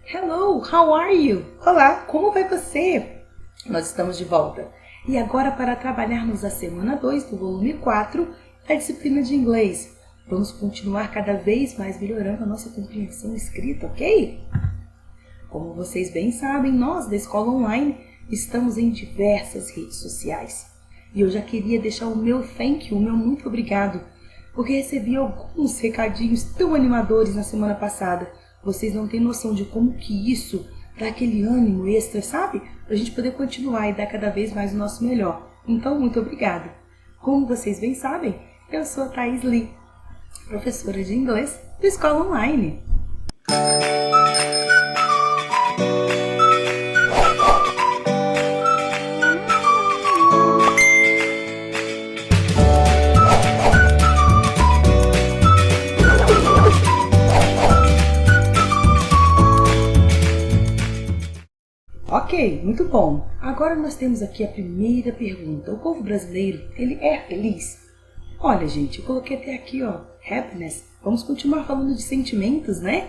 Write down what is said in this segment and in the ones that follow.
Hello, how are you? Olá, como vai você? Nós estamos de volta. E agora para trabalharmos a semana 2 do volume 4 da disciplina de inglês. Vamos continuar cada vez mais melhorando a nossa compreensão escrita, ok? Como vocês bem sabem, nós da Escola Online estamos em diversas redes sociais. E eu já queria deixar o meu thank you, o meu muito obrigado, porque recebi alguns recadinhos tão animadores na semana passada. Vocês não têm noção de como que isso dá aquele ânimo extra, sabe? Para a gente poder continuar e dar cada vez mais o nosso melhor. Então, muito obrigada. Como vocês bem sabem, eu sou a Thaís Lee, professora de inglês da Escola Online. Ok, muito bom. Agora nós temos aqui a primeira pergunta. O povo brasileiro, ele é feliz? Olha, gente, eu coloquei até aqui, ó, happiness. Vamos continuar falando de sentimentos, né?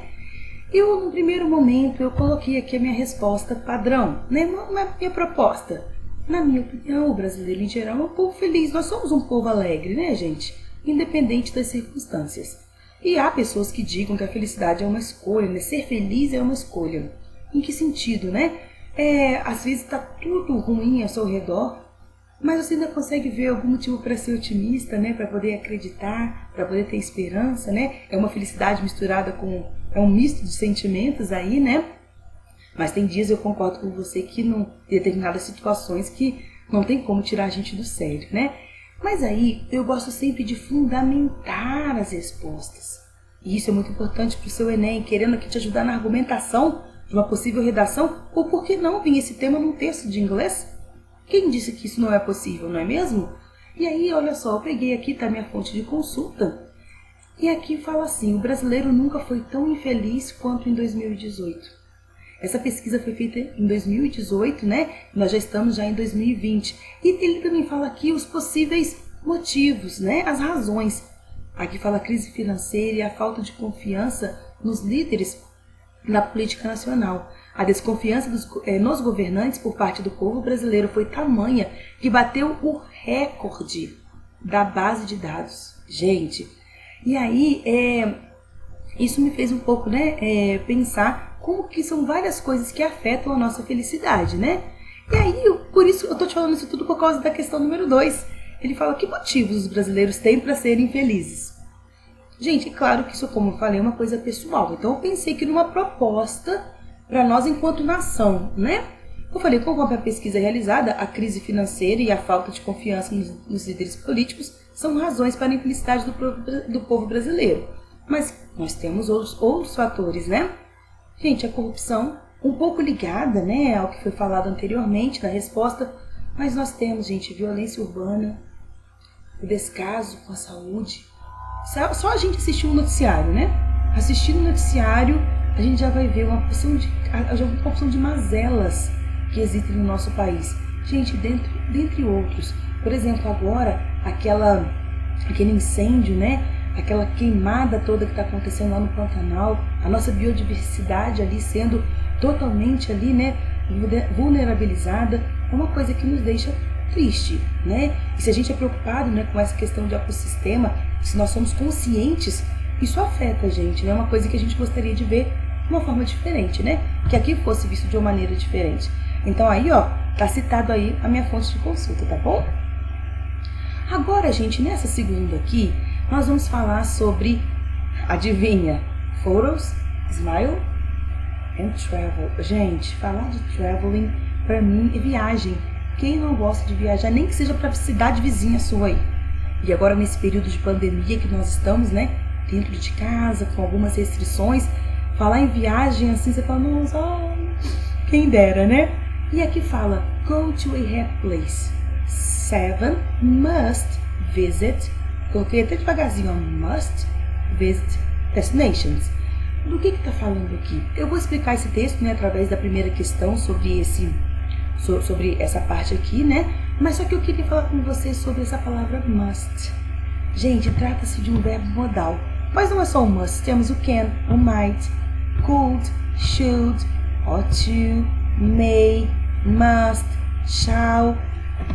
Eu, no primeiro momento, eu coloquei aqui a minha resposta padrão, né? Uma minha proposta. Na minha opinião, o brasileiro em geral é um povo feliz. Nós somos um povo alegre, né, gente? Independente das circunstâncias. E há pessoas que digam que a felicidade é uma escolha, né? Ser feliz é uma escolha. Em que sentido, né? Às vezes está tudo ruim ao seu redor, mas você ainda consegue ver algum motivo para ser otimista, né? Para poder acreditar, para poder ter esperança, né? É uma felicidade misturada com... é um misto de sentimentos aí, né? Mas tem dias, eu concordo com você, que em determinadas situações que não tem como tirar a gente do sério, né? Mas aí eu gosto sempre de fundamentar as respostas. E isso é muito importante para o seu Enem, querendo aqui te ajudar na argumentação de uma possível redação, ou por que não vir esse tema num texto de inglês? Quem disse que isso não é possível, não é mesmo? E aí, olha só, eu peguei aqui, tá, minha fonte de consulta, e aqui fala assim: o brasileiro nunca foi tão infeliz quanto em 2018. Essa pesquisa foi feita em 2018, né? Nós já estamos já em 2020. E ele também fala aqui os possíveis motivos, né? As razões. Aqui fala a crise financeira e a falta de confiança nos líderes na política nacional. A desconfiança nos governantes por parte do povo brasileiro foi tamanha que bateu o recorde da base de dados. Gente, e aí isso me fez um pouco, né, pensar como que são várias coisas que afetam a nossa felicidade, né? E aí, por isso, eu tô te falando isso tudo por causa da questão número 2. Ele fala que motivos os brasileiros têm para serem felizes. Gente, é claro que isso, como eu falei, é uma coisa pessoal. Então eu pensei que numa proposta para nós enquanto nação, né? Eu falei, conforme a pesquisa realizada, a crise financeira e a falta de confiança nos líderes políticos são razões para a infelicidade do povo brasileiro. Mas nós temos outros fatores, né? Gente, a corrupção, um pouco ligada, né, ao que foi falado anteriormente na resposta, mas nós temos, gente, violência urbana, o descaso com a saúde. Só a gente assistir um noticiário, né? Assistindo o noticiário, a gente já vai ver uma porção de mazelas que existem no nosso país. Gente, dentre outros. Por exemplo, agora, aquele incêndio, né? Aquela queimada toda que está acontecendo lá no Pantanal, a nossa biodiversidade ali sendo totalmente ali, né? Vulnerabilizada, é uma coisa que nos deixa triste, né? E se a gente é preocupado, né, com essa questão de ecossistema, se nós somos conscientes, isso afeta a gente, né? É uma coisa que a gente gostaria de ver de uma forma diferente, né? Que aqui fosse visto de uma maneira diferente. Então aí, ó, tá citado aí a minha fonte de consulta, tá bom? Agora, gente, nessa segunda aqui, nós vamos falar sobre, adivinha, photos, smile and travel. Gente, falar de traveling, pra mim, é viagem. Quem não gosta de viajar, nem que seja para a cidade vizinha sua aí. E agora nesse período de pandemia que nós estamos, né, dentro de casa, com algumas restrições, falar em viagem assim, você fala, nossa, quem dera, né? E aqui fala, go to a happy place. 7 must visit, coloquei até devagarzinho, must visit destinations. Do que tá falando aqui? Eu vou explicar esse texto, né, através da primeira questão sobre essa parte aqui, né? Mas só que eu queria falar com vocês sobre essa palavra must. Gente, trata-se de um verbo modal. Mas não é só o must, temos o can, o might, could, should, ought to, may, must, shall.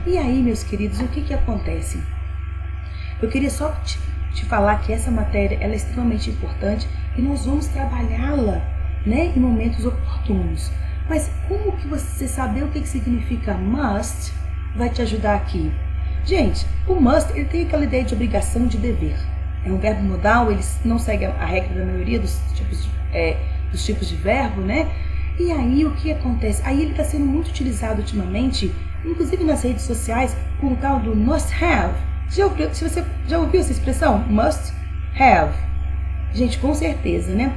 E aí, meus queridos, o que acontece? Eu queria só te falar que essa matéria ela é extremamente importante e nós vamos trabalhá-la, né, em momentos oportunos. Mas como que você saber o que significa must vai te ajudar aqui? Gente, o must ele tem aquela ideia de obrigação, de dever. É um verbo modal, ele não segue a regra da maioria dos tipos de verbo, né? E aí o que acontece? Aí ele está sendo muito utilizado ultimamente, inclusive nas redes sociais, com o tal do must have. Se você já ouviu essa expressão? Must have. Gente, com certeza, né?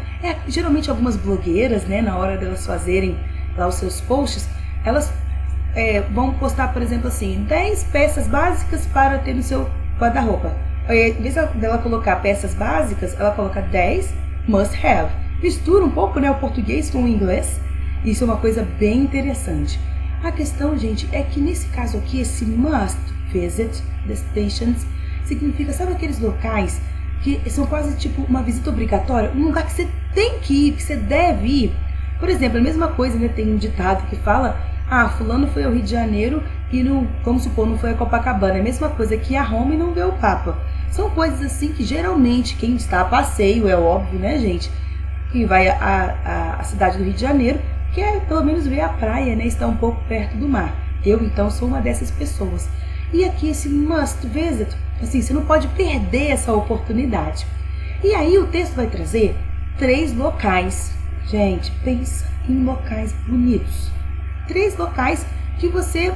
Geralmente algumas blogueiras, né, na hora delas fazerem lá os seus posts, elas vão postar, por exemplo, assim, 10 peças básicas para ter no seu guarda-roupa. Em vez dela colocar peças básicas, ela coloca 10 must have. Mistura um pouco, né, o português com o inglês. Isso é uma coisa bem interessante. A questão, gente, é que nesse caso aqui, esse must visit destinations significa, sabe aqueles locais que são quase tipo uma visita obrigatória? Um lugar que você tem que ir, que você deve ir. Por exemplo, a mesma coisa, né, tem um ditado que fala: fulano foi ao Rio de Janeiro e vamos supor, não foi a Copacabana. É a mesma coisa que ir a Roma e não ver o Papa. São coisas assim que geralmente quem está a passeio, é óbvio, né, gente, quem vai à cidade do Rio de Janeiro quer pelo menos ver a praia, né, estar um pouco perto do mar. Eu, então, sou uma dessas pessoas. E aqui esse must visit, assim, você não pode perder essa oportunidade. E aí o texto vai trazer 3 locais. Gente, pensa em locais bonitos. 3 locais que você,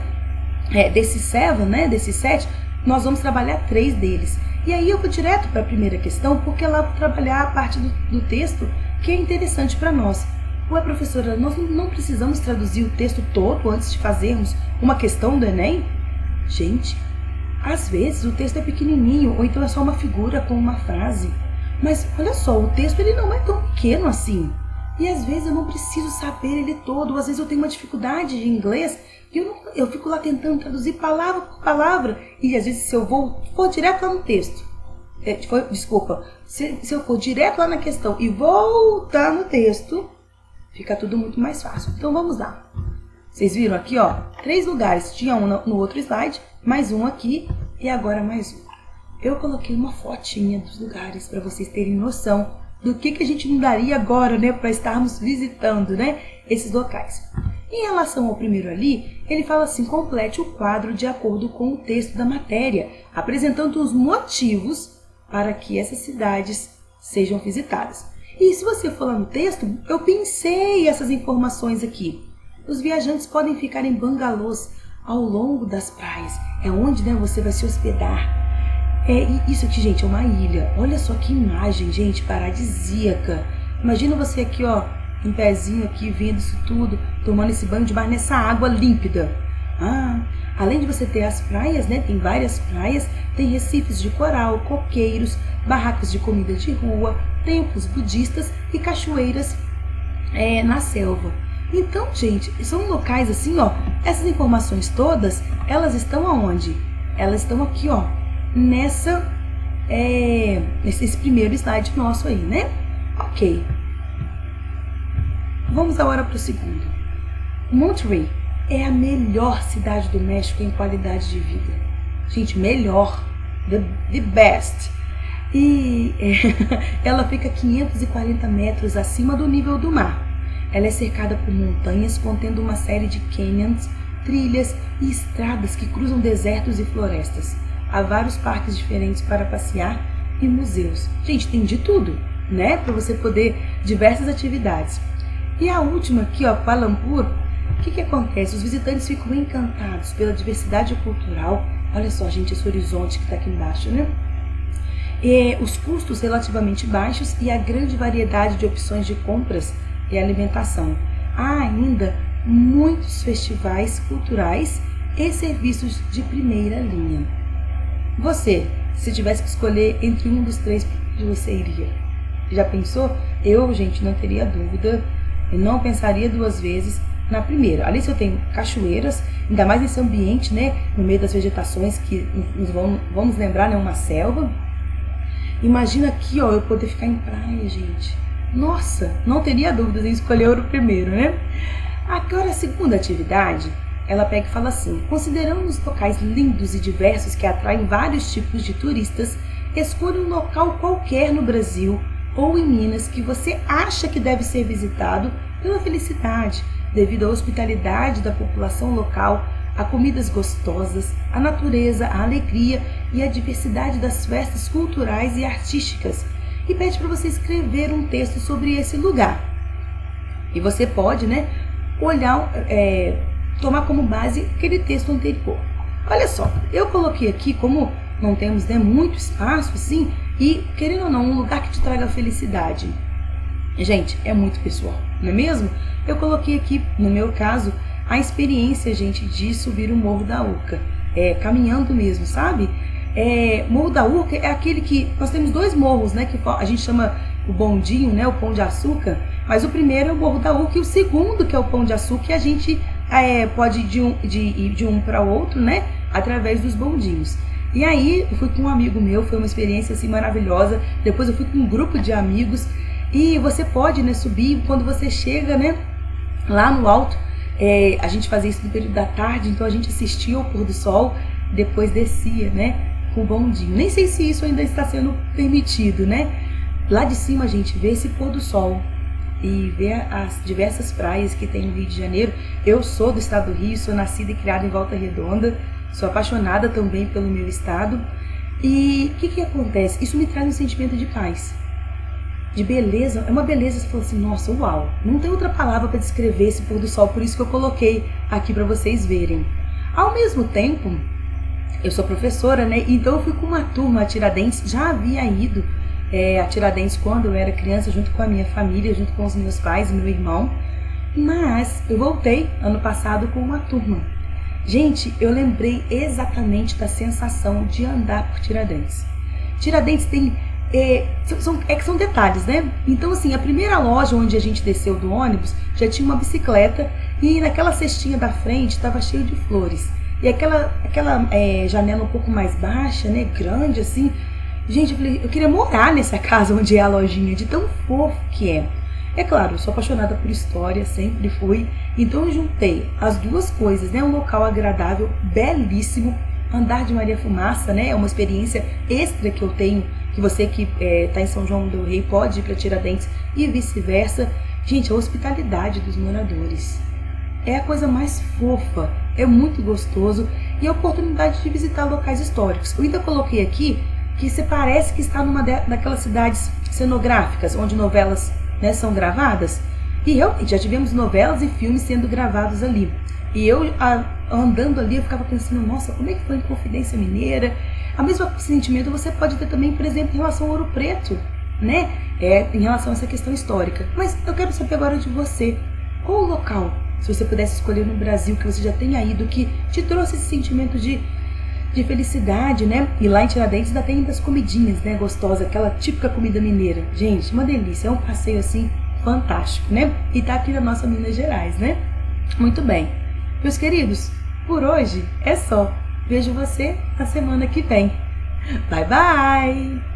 desses 7, né, desses 7, nós vamos trabalhar 3 deles. E aí eu vou direto para a primeira questão, porque ela vai trabalhar a parte do texto que é interessante para nós. Ué, professora, nós não precisamos traduzir o texto todo antes de fazermos uma questão do Enem? Gente, às vezes o texto é pequenininho, ou então é só uma figura com uma frase. Mas olha só, o texto ele não é tão pequeno assim. E às vezes eu não preciso saber ele todo, às vezes eu tenho uma dificuldade de inglês e eu fico lá tentando traduzir palavra por palavra. E às vezes se eu for direto lá no texto, se eu for direto lá na questão e voltar no texto, fica tudo muito mais fácil. Então vamos lá. Vocês viram aqui, ó, 3 lugares. Tinha um no outro slide, mais um aqui e agora mais um. Eu coloquei uma fotinha dos lugares para vocês terem noção do que a gente não daria agora, né, para estarmos visitando, né, esses locais. Em relação ao primeiro ali, ele fala assim: complete o quadro de acordo com o texto da matéria, apresentando os motivos para que essas cidades sejam visitadas. E se você for lá no texto, eu pensei essas informações aqui. Os viajantes podem ficar em bangalôs ao longo das praias, é onde, né, você vai se hospedar. E isso aqui, gente, é uma ilha. Olha só que imagem, gente, paradisíaca. Imagina você aqui, ó, em pezinho aqui, vendo isso tudo, tomando esse banho de mar nessa água límpida. Além de você ter as praias, né, tem várias praias, tem recifes de coral, coqueiros, barracas de comida de rua, templos budistas e cachoeiras na selva. Então, gente, são locais assim, ó, essas informações todas, elas estão aonde? Elas estão aqui, ó, nesse primeiro slide nosso aí, né? Ok. Vamos agora para o segundo. Monterrey é a melhor cidade do México em qualidade de vida. Gente, melhor. The best. E ela fica 540 metros acima do nível do mar. Ela é cercada por montanhas, contendo uma série de canyons, trilhas e estradas que cruzam desertos e florestas. Há vários parques diferentes para passear e museus. Gente, tem de tudo, né? Para você poder, diversas atividades. E a última aqui, ó, Kuala Lumpur, o que acontece? Os visitantes ficam encantados pela diversidade cultural. Olha só, gente, esse horizonte que está aqui embaixo, né? Os custos relativamente baixos e a grande variedade de opções de compras e alimentação. Há ainda muitos festivais culturais e serviços de primeira linha. Você, se tivesse que escolher entre um dos 3, você iria? Já pensou? Eu, gente, não teria dúvida, eu não pensaria 2 vezes na primeira. Ali se eu tenho cachoeiras, ainda mais nesse ambiente, né, no meio das vegetações que vamos lembrar, né, uma selva. Imagina aqui, ó, eu poder ficar em praia, gente. Nossa, não teria dúvidas em escolher o primeiro, né? Agora, a segunda atividade, ela pega e fala assim: considerando os locais lindos e diversos que atraem vários tipos de turistas, escolha um local qualquer no Brasil ou em Minas que você acha que deve ser visitado pela felicidade, devido à hospitalidade da população local, a comidas gostosas, a natureza, a alegria e a diversidade das festas culturais e artísticas. E pede para você escrever um texto sobre esse lugar. E você pode, olhar, tomar como base aquele texto anterior. Olha só, eu coloquei aqui, como não temos muito espaço assim, e querendo ou não, um lugar que te traga felicidade. Gente, é muito pessoal, não é mesmo? Eu coloquei aqui, no meu caso, a experiência, gente, de subir o Morro da Urca, caminhando mesmo, sabe? Morro da Urca é aquele que, nós temos dois morros, que a gente chama o bondinho, o Pão de Açúcar, mas o primeiro é o Morro da Urca e o segundo, que é o Pão de Açúcar, e a gente pode ir de um para o outro, através dos bondinhos. E aí, eu fui com um amigo meu, foi uma experiência assim maravilhosa. Depois eu fui com um grupo de amigos e você pode, subir quando você chega, lá no alto. A gente fazia isso no período da tarde, então a gente assistia ao pôr do sol, depois descia, com o bondinho. Nem sei se isso ainda está sendo permitido, Lá de cima a gente vê esse pôr do sol e vê as diversas praias que tem no Rio de Janeiro. Eu sou do estado do Rio, sou nascida e criada em Volta Redonda, sou apaixonada também pelo meu estado. E o que acontece? Isso me traz um sentimento de paz, de beleza. É uma beleza, você fala assim, nossa, uau, não tem outra palavra para descrever esse pôr do sol, por isso que eu coloquei aqui para vocês verem. Ao mesmo tempo, eu sou professora, então eu fui com uma turma a Tiradentes, já havia ido a Tiradentes quando eu era criança, junto com a minha família, junto com os meus pais e meu irmão, mas eu voltei ano passado com uma turma. Gente, eu lembrei exatamente da sensação de andar por Tiradentes. Tiradentes tem... são detalhes, Então, assim, a primeira loja onde a gente desceu do ônibus já tinha uma bicicleta e naquela cestinha da frente estava cheio de flores. E aquela janela um pouco mais baixa, grande assim. Gente, eu queria morar nessa casa onde é a lojinha, de tão fofo que é. É claro, eu sou apaixonada por história, sempre fui. Então eu juntei as duas coisas, um local agradável, belíssimo. Andar de Maria Fumaça, é uma experiência extra que eu tenho, que você que está em São João do Rei pode ir para Tiradentes e vice-versa. Gente, a hospitalidade dos moradores é a coisa mais fofa, é muito gostoso. E a oportunidade de visitar locais históricos. Eu ainda coloquei aqui que você parece que está numa daquelas cidades cenográficas, onde novelas são gravadas. E realmente, já tivemos novelas e filmes sendo gravados ali. E eu, andando ali, eu ficava pensando, nossa, como é que foi em Confidência Mineira? O mesmo sentimento você pode ter também, por exemplo, em relação ao Ouro Preto, em relação a essa questão histórica. Mas eu quero saber agora de você, qual o local, se você pudesse escolher no Brasil, que você já tenha ido, que te trouxe esse sentimento de felicidade, E lá em Tiradentes ainda tem das comidinhas, gostosas, aquela típica comida mineira. Gente, uma delícia, é um passeio assim fantástico, E tá aqui na nossa Minas Gerais, Muito bem. Meus queridos, por hoje é só. Vejo você na semana que vem. Bye, bye!